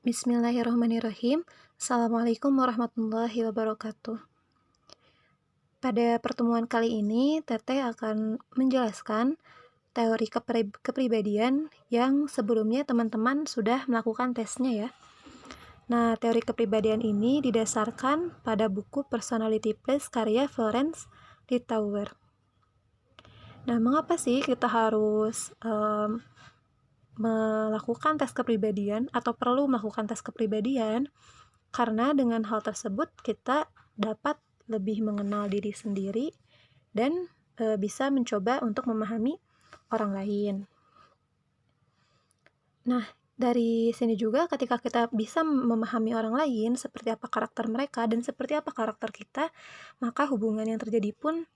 Bismillahirrahmanirrahim. Assalamualaikum warahmatullahi wabarakatuh. Pada pertemuan kali ini, Teteh akan menjelaskan teori kepribadian yang sebelumnya teman-teman sudah melakukan tesnya ya. Nah, teori kepribadian ini didasarkan pada buku Personality Plus karya Florence Littauer. Nah, mengapa sih kita harus melakukan tes kepribadian atau perlu melakukan tes kepribadian? Karena dengan hal tersebut kita dapat lebih mengenal diri sendiri dan bisa mencoba untuk memahami orang lain. Nah, dari sini juga ketika kita bisa memahami orang lain seperti apa karakter mereka dan seperti apa karakter kita, maka hubungan yang terjadi pun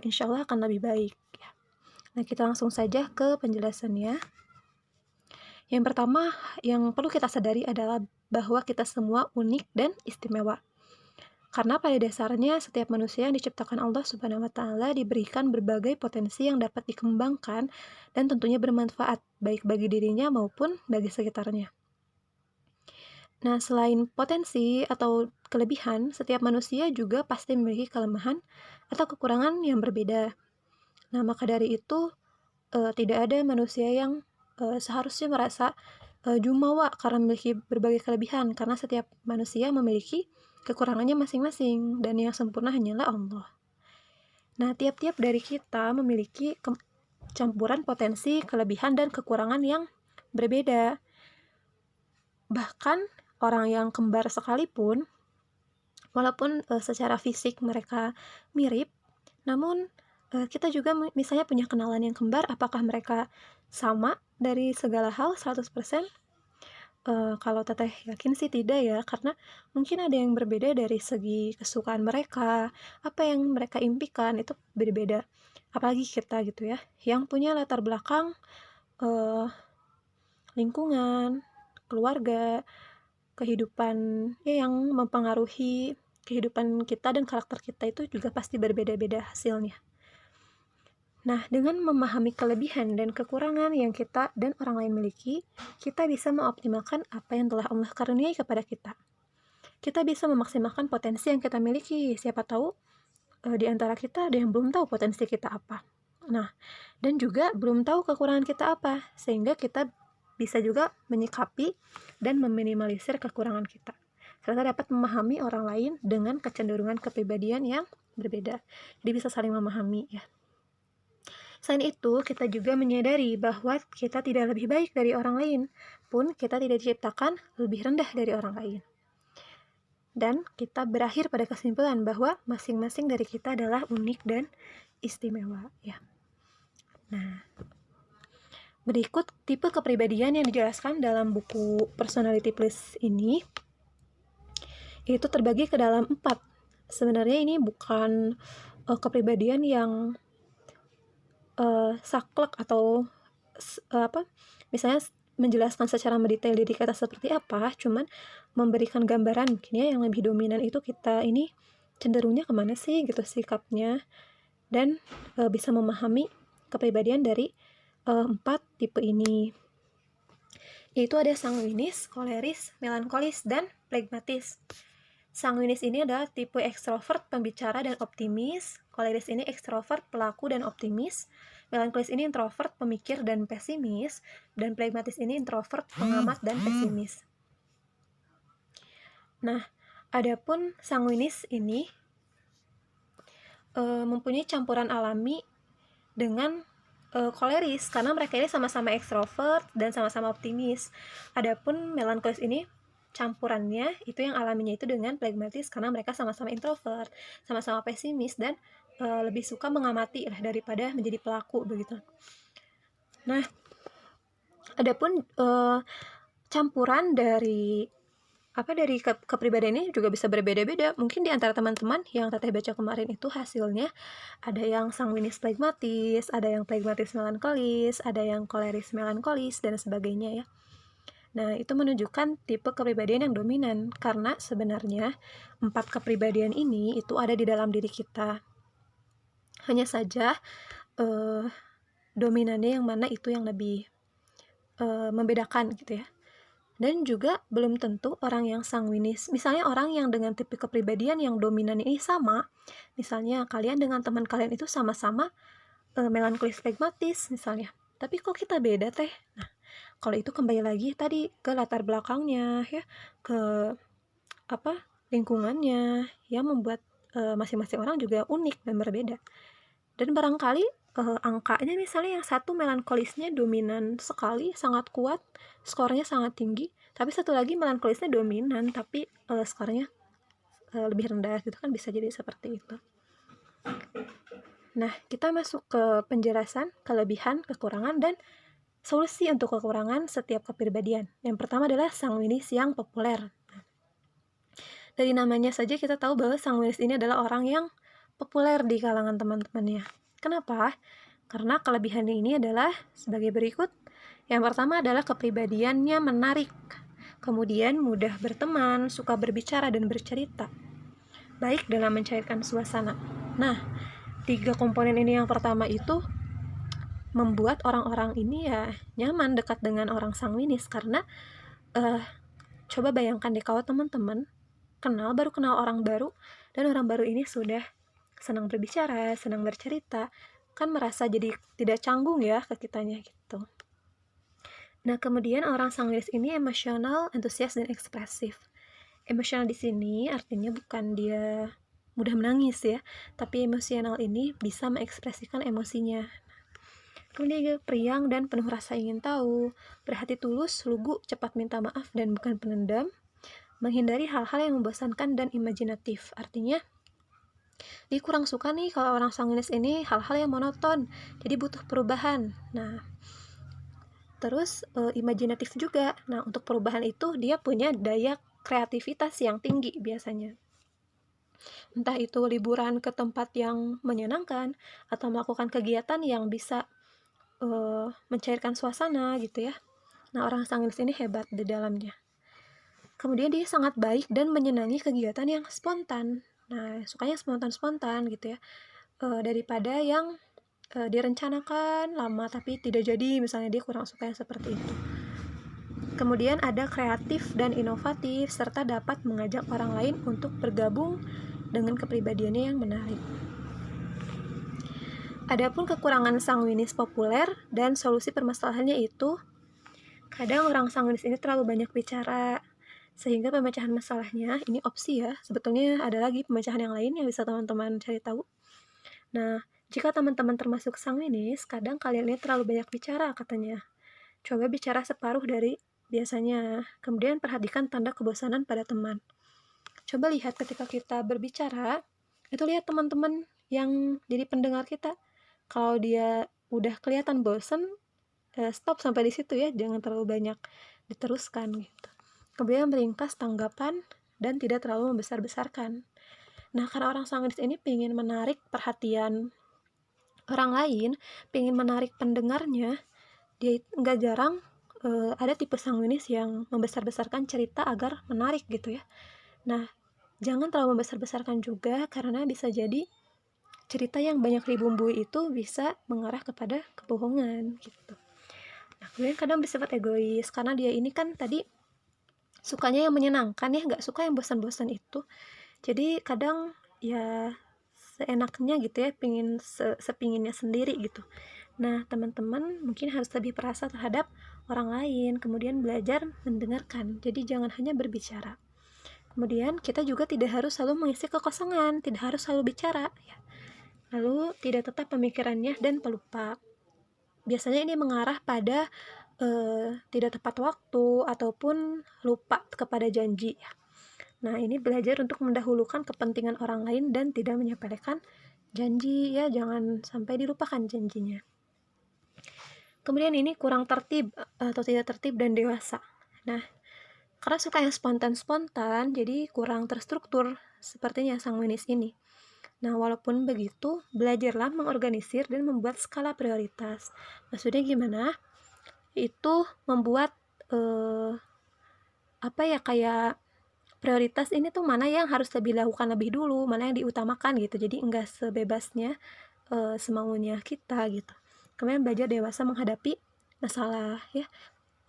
insya Allah akan lebih baik. Nah, kita langsung saja ke penjelasannya. Yang pertama yang perlu kita sadari adalah bahwa kita semua unik dan istimewa. Karena pada dasarnya setiap manusia yang diciptakan Allah Subhanahu wa taala diberikan berbagai potensi yang dapat dikembangkan dan tentunya bermanfaat baik bagi dirinya maupun bagi sekitarnya. Nah, selain potensi atau kelebihan, setiap manusia juga pasti memiliki kelemahan atau kekurangan yang berbeda. Nah, maka dari itu tidak ada manusia yang seharusnya merasa jumawa karena memiliki berbagai kelebihan, karena setiap manusia memiliki kekurangannya masing-masing dan yang sempurna hanyalah Allah. Nah, tiap-tiap dari kita memiliki campuran potensi, kelebihan, dan kekurangan yang berbeda. Bahkan orang yang kembar sekalipun, walaupun secara fisik mereka mirip, namun kita juga misalnya punya kenalan yang kembar, apakah mereka sama dari segala hal 100%? Kalau Teteh yakin sih tidak ya, karena mungkin ada yang berbeda dari segi kesukaan mereka, apa yang mereka impikan itu beda-beda. Apalagi kita gitu ya, yang punya latar belakang lingkungan, keluarga, kehidupan ya, yang mempengaruhi kehidupan kita dan karakter kita itu juga pasti berbeda-beda hasilnya. Nah, dengan memahami kelebihan dan kekurangan yang kita dan orang lain miliki, kita bisa mengoptimalkan apa yang telah Allah karuniai kepada kita. Kita bisa memaksimalkan potensi yang kita miliki. Siapa tahu di antara kita ada yang belum tahu potensi kita apa. Nah, dan juga belum tahu kekurangan kita apa, sehingga kita bisa juga menyikapi dan meminimalisir kekurangan kita, serta dapat memahami orang lain dengan kecenderungan kepribadian yang berbeda. Jadi bisa saling memahami ya. Selain itu, kita juga menyadari bahwa kita tidak lebih baik dari orang lain, pun kita tidak diciptakan lebih rendah dari orang lain. Dan kita berakhir pada kesimpulan bahwa masing-masing dari kita adalah unik dan istimewa ya. Nah, berikut tipe kepribadian yang dijelaskan dalam buku Personality Plus ini. Itu terbagi ke dalam 4. Sebenarnya ini bukan kepribadian yang saklek atau misalnya menjelaskan secara mendetail diri kita seperti apa, cuman memberikan gambaran mungkin ya, yang lebih dominan itu kita ini cenderungnya kemana sih gitu sikapnya, dan bisa memahami kepribadian dari 4 tipe ini, yaitu ada sanguinis, koleris, melankolis, dan flegmatis. Sanguinis ini adalah tipe ekstrovert, pembicara, dan optimis. Koleris ini ekstrovert, pelaku, dan optimis. Melankolis ini introvert, pemikir, dan pesimis. Dan flegmatis ini introvert, pengamat, dan pesimis. Nah, adapun sanguinis ini mempunyai campuran alami dengan koleris, karena mereka ini sama-sama ekstrovert dan sama-sama optimis. Adapun melankolis ini campurannya itu yang alaminya itu dengan flegmatis, karena mereka sama-sama introvert, sama-sama pesimis, dan lebih suka mengamati lah daripada menjadi pelaku begitu. Nah, adapun campuran dari kepribadian ini juga bisa berbeda-beda. Mungkin di antara teman-teman yang Teteh baca kemarin itu hasilnya ada yang sanguinis flegmatis, ada yang flegmatis melankolis, ada yang koleris melankolis, dan sebagainya ya. Nah, itu menunjukkan tipe kepribadian yang dominan, karena sebenarnya 4 kepribadian ini itu ada di dalam diri kita. Hanya saja dominannya yang mana itu yang lebih membedakan gitu ya. Dan juga belum tentu orang yang sanguinis, misalnya orang yang dengan tipe kepribadian yang dominan ini sama, misalnya kalian dengan teman kalian itu sama-sama melankolis flegmatis misalnya, tapi kok kita beda teh. Nah, kalau itu kembali lagi tadi ke latar belakangnya ya, ke apa lingkungannya yang membuat masing-masing orang juga unik dan berbeda. Dan barangkali angkanya misalnya yang satu melankolisnya dominan sekali, sangat kuat, skornya sangat tinggi, tapi satu lagi melankolisnya dominan tapi skornya lebih rendah gitu kan, bisa jadi seperti itu. Nah, kita masuk ke penjelasan kelebihan, kekurangan, dan solusi untuk kekurangan setiap kepribadian. Yang pertama adalah sanguinis yang populer. Dari namanya saja kita tahu bahwa sanguinis ini adalah orang yang populer di kalangan teman-temannya. Kenapa? Karena kelebihannya ini adalah sebagai berikut. Yang pertama adalah kepribadiannya menarik. Kemudian mudah berteman, suka berbicara dan bercerita. Baik dalam mencairkan suasana. Nah, 3 komponen ini yang pertama itu membuat orang-orang ini ya nyaman dekat dengan orang sanguinis, karena coba bayangkan deh kalau teman-teman baru kenal orang baru, dan orang baru ini sudah senang berbicara, senang bercerita, kan merasa jadi tidak canggung ya ke kitanya gitu. Nah, kemudian orang sanguinis ini emosional, antusias, dan ekspresif. Emosional di sini artinya bukan dia mudah menangis ya, tapi emosional ini bisa mengekspresikan emosinya. Kemudian dia periang dan penuh rasa ingin tahu, berhati tulus, lugu, cepat minta maaf, dan bukan penendam, menghindari hal-hal yang membosankan dan imajinatif. Artinya, dia kurang suka nih kalau orang sanguinis ini hal-hal yang monoton, jadi butuh perubahan. Nah, terus imajinatif juga. Nah, untuk perubahan itu dia punya daya kreativitas yang tinggi biasanya. Entah itu liburan ke tempat yang menyenangkan, atau melakukan kegiatan yang bisa mencairkan suasana gitu ya. Nah, orang sanguinis ini hebat di dalamnya. Kemudian dia sangat baik dan menyenangi kegiatan yang spontan. Nah, sukanya spontan-spontan gitu ya, daripada yang direncanakan lama tapi tidak jadi, misalnya dia kurang suka yang seperti itu. Kemudian ada kreatif dan inovatif, serta dapat mengajak orang lain untuk bergabung dengan kepribadiannya yang menarik. Adapun kekurangan sanguinis populer dan solusi permasalahannya itu, kadang orang sanguinis ini terlalu banyak bicara, sehingga pemecahan masalahnya, ini opsi ya, sebetulnya ada lagi pemecahan yang lain yang bisa teman-teman cari tahu. Nah, jika teman-teman termasuk sanguinis, kadang kalian ini terlalu banyak bicara katanya. Coba bicara separuh dari biasanya, kemudian perhatikan tanda kebosanan pada teman. Coba lihat ketika kita berbicara, itu lihat teman-teman yang jadi pendengar kita. Kalau dia udah kelihatan bosen, stop sampai di situ ya, jangan terlalu banyak diteruskan gitu. Kemudian meringkas tanggapan dan tidak terlalu membesar-besarkan. Nah, karena orang sanguinis ini pengen menarik perhatian orang lain, pengen menarik pendengarnya, dia nggak jarang ada tipe sanguinis yang membesar-besarkan cerita agar menarik gitu ya. Nah, jangan terlalu membesar-besarkan juga, karena bisa jadi cerita yang banyak dibumbui itu bisa mengarah kepada kebohongan gitu. Nah, kemudian kadang bersifat egois, karena dia ini kan tadi sukanya yang menyenangkan ya, nggak suka yang bosan-bosan itu. Jadi kadang ya seenaknya gitu ya, pingin sepinginnya sendiri gitu. Nah, teman-teman mungkin harus lebih perasa terhadap orang lain, kemudian belajar mendengarkan. Jadi jangan hanya berbicara. Kemudian kita juga tidak harus selalu mengisi kekosongan, tidak harus selalu bicara ya. Lalu tidak tetap pemikirannya dan pelupa. Biasanya ini mengarah pada tidak tepat waktu ataupun lupa kepada janji ya. Nah, ini belajar untuk mendahulukan kepentingan orang lain dan tidak menyepelekan janji ya, jangan sampai dilupakan janjinya. Kemudian ini kurang tertib atau tidak tertib dan dewasa. Nah, karena suka yang spontan-spontan, jadi kurang terstruktur sepertinya sanguinis ini. Nah, walaupun begitu, belajarlah mengorganisir dan membuat skala prioritas. Maksudnya gimana? Itu membuat kayak prioritas ini tuh mana yang harus dilakukan lebih dulu, mana yang diutamakan gitu. Jadi enggak sebebasnya semaunya kita gitu. Kemudian belajar dewasa menghadapi masalah ya.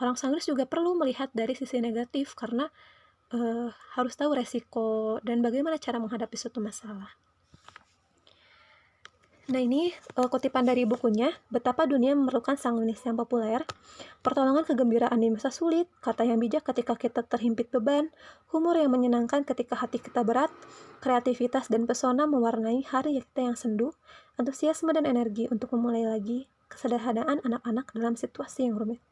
orang sanguinis juga perlu melihat dari sisi negatif karena harus tahu resiko dan bagaimana cara menghadapi suatu masalah. Nah ini kutipan dari bukunya, Betapa Dunia Memerlukan Sanguinis yang populer. Pertolongan kegembiraan di masa sulit, kata yang bijak ketika kita terhimpit beban, humor yang menyenangkan ketika hati kita berat, kreativitas dan pesona mewarnai hari kita yang sendu, antusiasme dan energi untuk memulai lagi, kesederhanaan anak-anak dalam situasi yang rumit.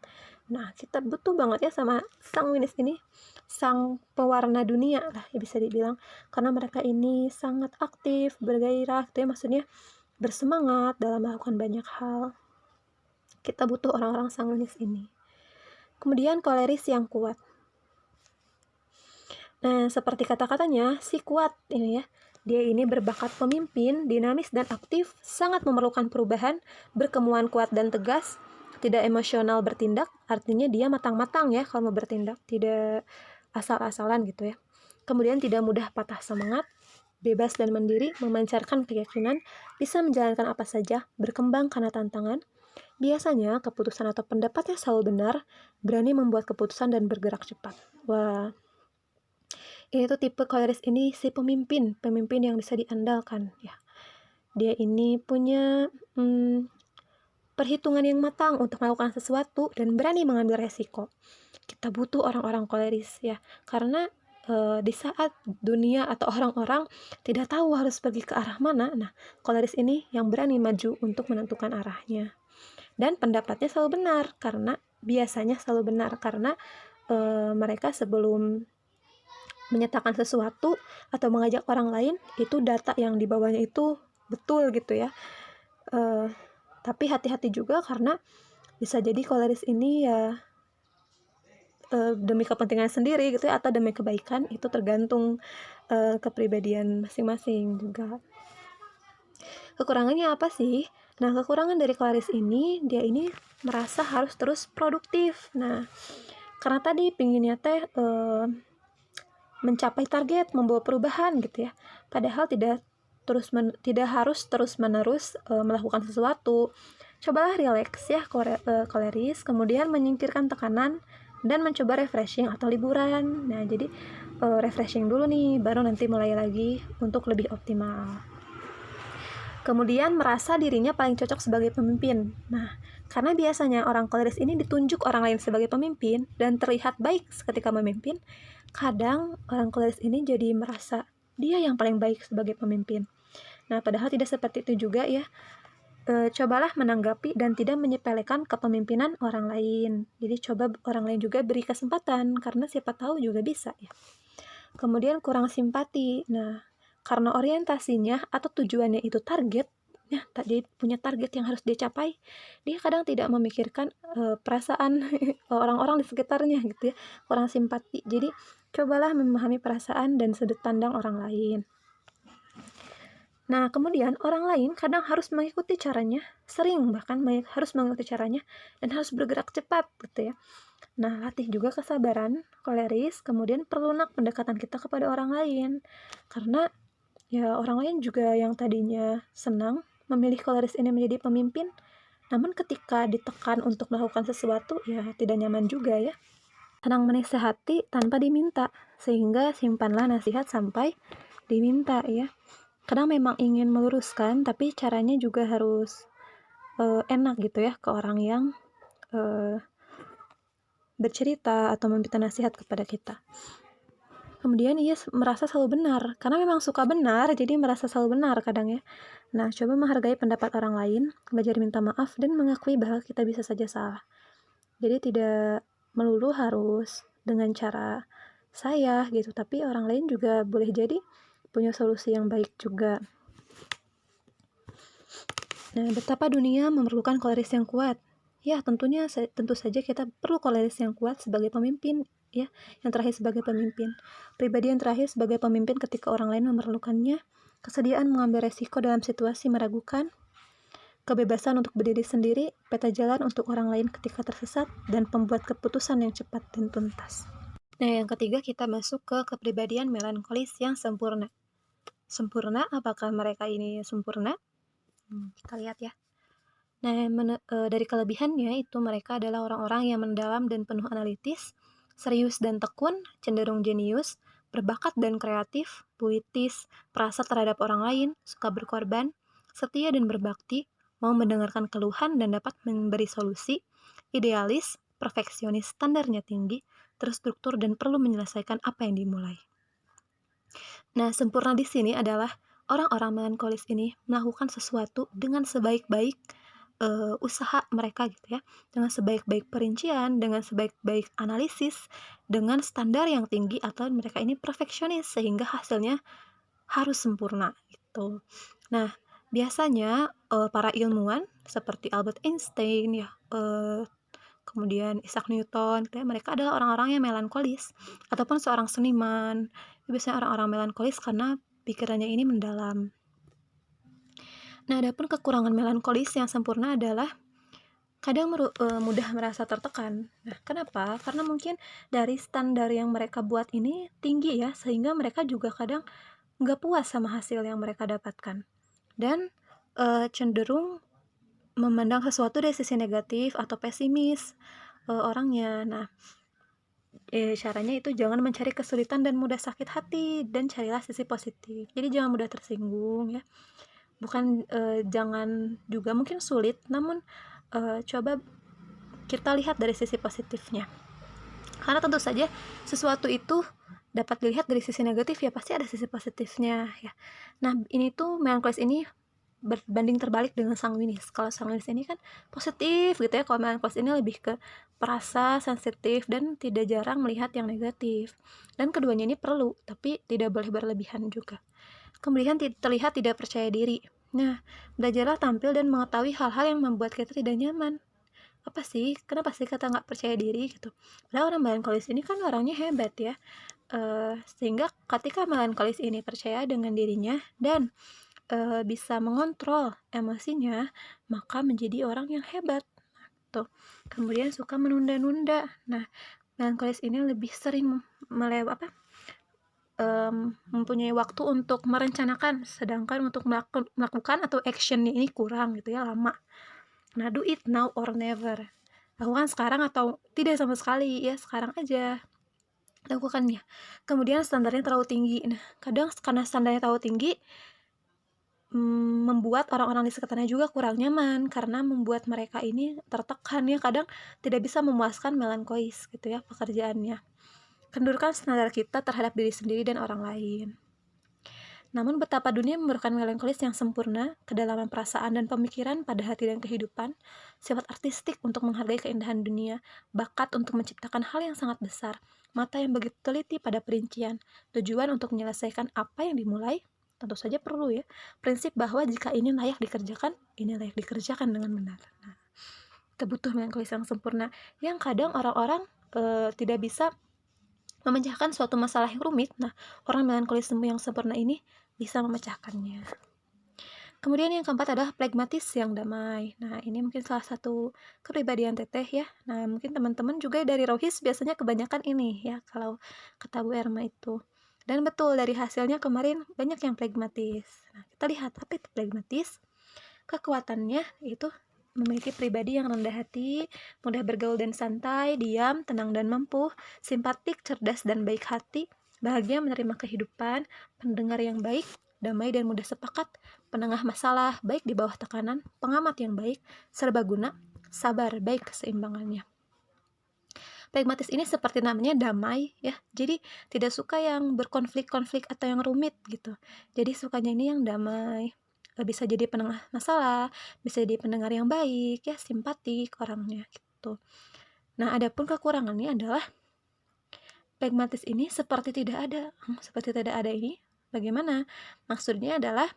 Nah, kita butuh banget ya sama sanguinis ini, sang pewarna dunia lah ya bisa dibilang, karena mereka ini sangat aktif, bergairah gitu ya, maksudnya bersemangat dalam melakukan banyak hal. Kita butuh orang-orang sanguinis ini. Kemudian koleris yang kuat. Nah, seperti kata-katanya, si kuat ini ya. Dia ini berbakat pemimpin, dinamis dan aktif, sangat memerlukan perubahan, berkemauan kuat dan tegas, tidak emosional bertindak, artinya dia matang-matang ya kalau mau bertindak, tidak asal-asalan gitu ya. Kemudian tidak mudah patah semangat, bebas dan mandiri, memancarkan keyakinan, bisa menjalankan apa saja, berkembang karena tantangan. Biasanya keputusan atau pendapatnya selalu benar, berani membuat keputusan dan bergerak cepat. Wah, ini tuh tipe koleris ini si pemimpin yang bisa diandalkan ya. Dia ini punya perhitungan yang matang untuk melakukan sesuatu dan berani mengambil resiko. Kita butuh orang-orang koleris ya, karena di saat dunia atau orang-orang tidak tahu harus pergi ke arah mana, nah koleris ini yang berani maju untuk menentukan arahnya. Dan pendapatnya selalu benar, karena biasanya selalu benar, karena mereka sebelum menyatakan sesuatu atau mengajak orang lain, itu data yang dibawanya itu betul gitu ya. Tapi hati-hati juga karena bisa jadi koleris ini ya demi kepentingan sendiri gitu ya, atau demi kebaikan, itu tergantung kepribadian masing-masing juga. Kekurangannya apa sih? Nah, kekurangan dari koleris ini, dia ini merasa harus terus produktif. Nah, karena tadi pinginnya teh mencapai target, membawa perubahan gitu ya. Padahal tidak harus terus-menerus melakukan sesuatu. Cobalah relax ya koleris, kemudian menyingkirkan tekanan dan mencoba refreshing atau liburan. Nah, jadi refreshing dulu nih, baru nanti mulai lagi untuk lebih optimal. Kemudian merasa dirinya paling cocok sebagai pemimpin. Nah, karena biasanya orang koleris ini ditunjuk orang lain sebagai pemimpin dan terlihat baik ketika memimpin, kadang orang koleris ini jadi merasa dia yang paling baik sebagai pemimpin. Nah, padahal tidak seperti itu juga ya. Cobalah menanggapi dan tidak menyepelekan kepemimpinan orang lain. Jadi coba orang lain juga beri kesempatan, karena siapa tahu juga bisa ya. Kemudian kurang simpati. Nah, karena orientasinya atau tujuannya itu target, ya, dia punya target yang harus dia capai, dia kadang tidak memikirkan perasaan orang-orang di sekitarnya gitu ya, kurang simpati. Jadi cobalah memahami perasaan dan sudut pandang orang lain. Nah, kemudian orang lain kadang harus mengikuti caranya, sering bahkan harus mengikuti caranya, dan harus bergerak cepat gitu ya. Nah, latih juga kesabaran, koleris, kemudian perlunak pendekatan kita kepada orang lain. Karena ya orang lain juga yang tadinya senang memilih koleris ini menjadi pemimpin, namun ketika ditekan untuk melakukan sesuatu, ya tidak nyaman juga ya. Senang menasihati tanpa diminta, sehingga simpanlah nasihat sampai diminta ya. Kadang memang ingin meluruskan, tapi caranya juga harus enak gitu ya ke orang yang bercerita atau meminta nasihat kepada kita. Kemudian ia merasa selalu benar, karena memang suka benar, jadi merasa selalu benar kadang ya. Nah, coba menghargai pendapat orang lain, belajar minta maaf, dan mengakui bahwa kita bisa saja salah. Jadi tidak melulu harus dengan cara saya gitu, tapi orang lain juga boleh jadi punya solusi yang baik juga. Nah, betapa dunia memerlukan koleris yang kuat. Ya, tentu saja kita perlu koleris yang kuat sebagai pemimpin, ya. Yang terakhir sebagai pemimpin. Pribadi yang terakhir sebagai pemimpin ketika orang lain memerlukannya. Kesediaan mengambil resiko dalam situasi meragukan. Kebebasan untuk berdiri sendiri, peta jalan untuk orang lain ketika tersesat, dan pembuat keputusan yang cepat dan tuntas. Nah, yang ketiga kita masuk ke kepribadian melankolis yang sempurna. Sempurna, apakah mereka ini sempurna? Kita lihat ya. Nah, dari kelebihannya itu mereka adalah orang-orang yang mendalam dan penuh analitis, serius dan tekun, cenderung jenius, berbakat dan kreatif, puitis, perasa terhadap orang lain, suka berkorban, setia dan berbakti, mau mendengarkan keluhan dan dapat memberi solusi, idealis, perfeksionis, standarnya tinggi, terstruktur dan perlu menyelesaikan apa yang dimulai. Nah, sempurna di sini adalah orang-orang melankolis ini melakukan sesuatu dengan sebaik-baik usaha mereka gitu ya, dengan sebaik-baik perincian, dengan sebaik-baik analisis, dengan standar yang tinggi, atau mereka ini perfeksionis sehingga hasilnya harus sempurna gitu. Nah, biasanya para ilmuwan seperti Albert Einstein ya, kemudian Isaac Newton gitu ya, mereka adalah orang-orang yang melankolis, ataupun seorang seniman. Biasanya orang-orang melankolis karena pikirannya ini mendalam. Nah, adapun kekurangan melankolis yang sempurna adalah kadang mudah merasa tertekan. Nah, kenapa? Karena mungkin dari standar yang mereka buat ini tinggi ya, sehingga mereka juga kadang nggak puas sama hasil yang mereka dapatkan. Dan cenderung memandang sesuatu dari sisi negatif atau pesimis orangnya. Nah, caranya itu jangan mencari kesulitan dan mudah sakit hati, dan carilah sisi positif. Jadi jangan mudah tersinggung ya. Bukan jangan juga mungkin sulit, namun coba kita lihat dari sisi positifnya. Karena tentu saja sesuatu itu dapat dilihat dari sisi negatif ya, pasti ada sisi positifnya ya. Nah, ini tuh melankolis ini berbanding terbalik dengan sanguinis. Kalau sanguinis ini kan positif gitu ya, kalau melankolis ini lebih ke perasa, sensitif, dan tidak jarang melihat yang negatif. Dan keduanya ini perlu, tapi tidak boleh berlebihan juga. Kemudian terlihat tidak percaya diri. Nah, belajarlah tampil dan mengetahui hal-hal yang membuat kita tidak nyaman. Apa sih? Kenapa sih kita nggak percaya diri gitu? Padahal orang melankolis ini kan orangnya hebat ya. Sehingga ketika melankolis ini percaya dengan dirinya dan bisa mengontrol emosinya, maka menjadi orang yang hebat. Tuh. Kemudian suka menunda-nunda. Nah, melankolis ini lebih sering mempunyai waktu untuk merencanakan, sedangkan untuk melakukan atau actionnya ini kurang gitu ya, lama. Nah, do it now or never. Lakukan sekarang atau tidak sama sekali ya, sekarang aja lakukannya. Kemudian standarnya terlalu tinggi. Nah, kadang karena standarnya terlalu tinggi, membuat orang-orang di sekitarnya juga kurang nyaman, karena membuat mereka ini tertekan ya, kadang tidak bisa memuaskan melankolis gitu ya pekerjaannya. Kendurkan standar kita terhadap diri sendiri dan orang lain. Namun betapa dunia memerlukan melankolis yang sempurna, kedalaman perasaan dan pemikiran pada hati dan kehidupan, sifat artistik untuk menghargai keindahan dunia, bakat untuk menciptakan hal yang sangat besar, mata yang begitu teliti pada perincian, tujuan untuk menyelesaikan apa yang dimulai, tentu saja perlu ya, prinsip bahwa jika ini layak dikerjakan, ini layak dikerjakan dengan benar. Nah, kita butuh melankolis yang sempurna, yang kadang orang-orang tidak bisa memecahkan suatu masalah yang rumit. Nah, orang melankolis yang sempurna ini bisa memecahkannya. Kemudian yang keempat adalah pragmatis yang damai. Nah, ini mungkin salah satu kepribadian Teteh ya. Nah, mungkin teman-teman juga dari Rohis biasanya kebanyakan ini ya, kalau kata Bu Erma itu. Dan betul, dari hasilnya kemarin banyak yang pragmatis. Nah, kita lihat apa itu pragmatis. Kekuatannya itu memiliki pribadi yang rendah hati, mudah bergaul dan santai, diam, tenang dan mampu, simpatik, cerdas dan baik hati, bahagia menerima kehidupan, pendengar yang baik, damai dan mudah sepakat, penengah masalah, baik di bawah tekanan, pengamat yang baik, serbaguna, sabar, baik keseimbangannya. Pragmatis ini seperti namanya damai ya, jadi tidak suka yang berkonflik-konflik atau yang rumit gitu. Jadi sukanya ini yang damai. Bisa jadi penengah masalah, bisa jadi pendengar yang baik ya, simpatik orangnya gitu. Nah, adapun kekurangannya adalah pragmatis ini seperti tidak ada. Seperti tidak ada ini bagaimana? Maksudnya adalah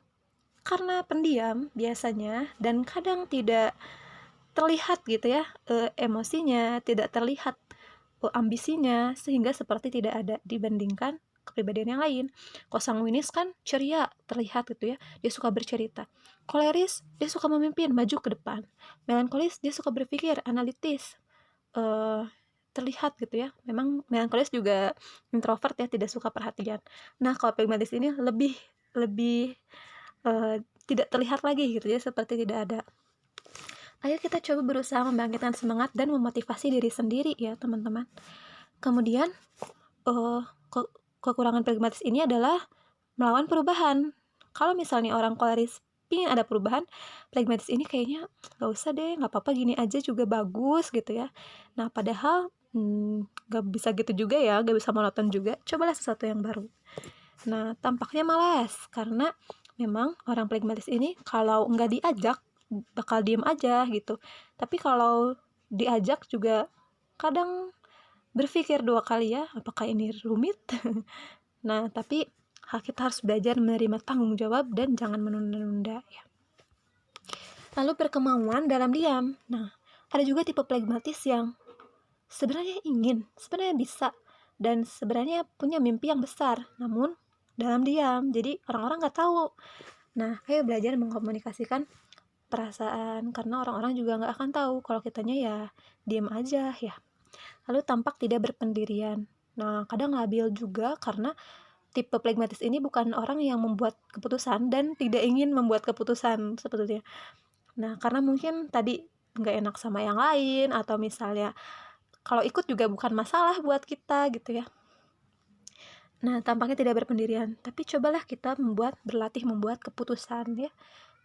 karena pendiam biasanya dan kadang tidak terlihat gitu ya emosinya, tidak terlihat ambisinya, sehingga seperti tidak ada dibandingkan kepribadian yang lain. Kalau sanguinis kan ceria, terlihat gitu ya, dia suka bercerita. Koleris, dia suka memimpin, maju ke depan. Melankolis, dia suka berpikir, analitis, terlihat gitu ya. Memang melankolis juga introvert ya, tidak suka perhatian. Nah, kalau pragmatis ini lebih tidak terlihat lagi gitu ya, seperti tidak ada. Ayo kita coba berusaha membangkitkan semangat dan memotivasi diri sendiri ya teman-teman. Kemudian uh, ke- kekurangan pragmatis ini adalah melawan perubahan. Kalau misalnya orang koleris pingin ada perubahan, pragmatis ini kayaknya nggak usah deh, nggak apa-apa, gini aja juga bagus gitu ya. Nah padahal nggak bisa gitu juga ya, nggak bisa monoton juga. Cobalah sesuatu yang baru. Nah tampaknya malas karena memang orang pragmatis ini kalau nggak diajak bakal diem aja gitu. Tapi kalau diajak juga kadang berpikir dua kali ya, apakah ini rumit? Nah, tapi kita harus belajar menerima tanggung jawab dan jangan menunda-nunda ya. Lalu berkemauan dalam diam. Nah, ada juga tipe pragmatis yang sebenarnya ingin, sebenarnya bisa, dan sebenarnya punya mimpi yang besar, namun dalam diam. Jadi orang-orang nggak tahu. Nah, ayo belajar mengkomunikasikan perasaan karena orang-orang juga nggak akan tahu kalau kitanya ya diam aja ya. Lalu tampak tidak berpendirian. Nah, kadang labil juga karena tipe pragmatis ini bukan orang yang membuat keputusan dan tidak ingin membuat keputusan sebetulnya. Nah, karena mungkin tadi nggak enak sama yang lain, atau misalnya kalau ikut juga bukan masalah buat kita gitu ya. Nah, tampaknya tidak berpendirian, tapi cobalah kita berlatih membuat keputusan ya.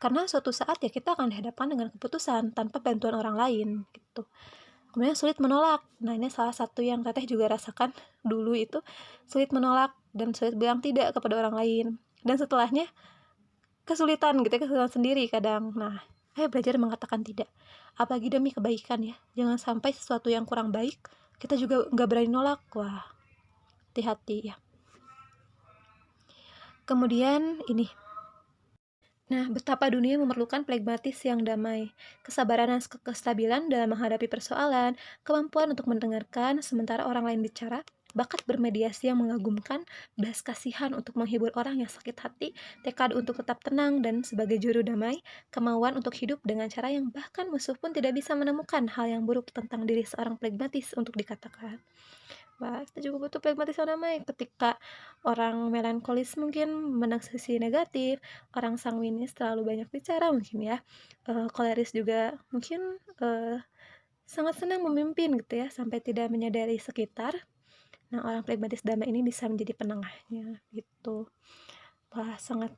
Karena suatu saat ya kita akan dihadapkan dengan keputusan tanpa bantuan orang lain gitu. Kemudian sulit menolak. Nah, ini salah satu yang Teteh juga rasakan dulu itu, sulit menolak dan sulit bilang tidak kepada orang lain. Dan setelahnya kesulitan gitu ya, kesulitan sendiri kadang. Nah, ayo belajar mengatakan tidak. Apalagi demi kebaikan ya. Jangan sampai sesuatu yang kurang baik, kita juga nggak berani nolak. Wah, hati-hati ya. Kemudian ini, nah, betapa dunia memerlukan pragmatis yang damai, kesabaran dan kestabilan dalam menghadapi persoalan, kemampuan untuk mendengarkan sementara orang lain bicara, bakat bermediasi yang mengagumkan, belas kasihan untuk menghibur orang yang sakit hati, tekad untuk tetap tenang dan sebagai juru damai, kemauan untuk hidup dengan cara yang bahkan musuh pun tidak bisa menemukan hal yang buruk tentang diri seorang pragmatis untuk dikatakan. Wah, kita juga butuh pragmatis yang damai. Ketika orang melankolis mungkin menang sisi negatif, orang sanguinis terlalu banyak bicara mungkin ya. Koleris juga mungkin sangat senang memimpin gitu ya, sampai tidak menyadari sekitar. Nah, orang pragmatis damai ini bisa menjadi penengahnya gitu. Wah, sangat,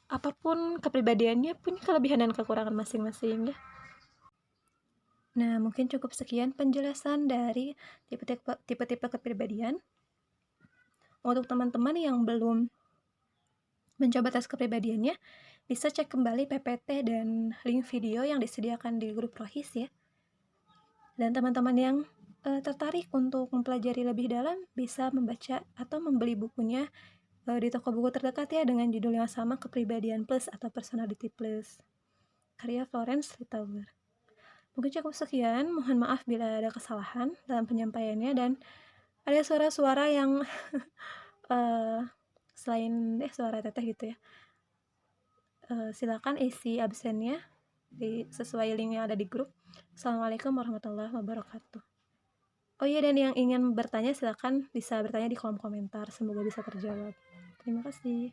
apapun kepribadiannya punya kelebihan dan kekurangan masing-masing ya. Nah, mungkin cukup sekian penjelasan dari tipe-tipe kepribadian. Untuk teman-teman yang belum mencoba tes kepribadiannya, bisa cek kembali PPT dan link video yang disediakan di grup Rohis ya. Dan teman-teman yang tertarik untuk mempelajari lebih dalam bisa membaca atau membeli bukunya di toko buku terdekat ya, dengan judul yang sama, Kepribadian Plus atau Personality Plus, karya Florence Littauer. Mungkin cukup sekian, mohon maaf bila ada kesalahan dalam penyampaiannya dan ada suara-suara yang uh, selain suara teteh gitu ya. Silakan isi absennya sesuai link yang ada di grup. Assalamualaikum warahmatullahi wabarakatuh. Oh iya, dan yang ingin bertanya silakan bisa bertanya di kolom komentar, semoga bisa terjawab. Terima kasih.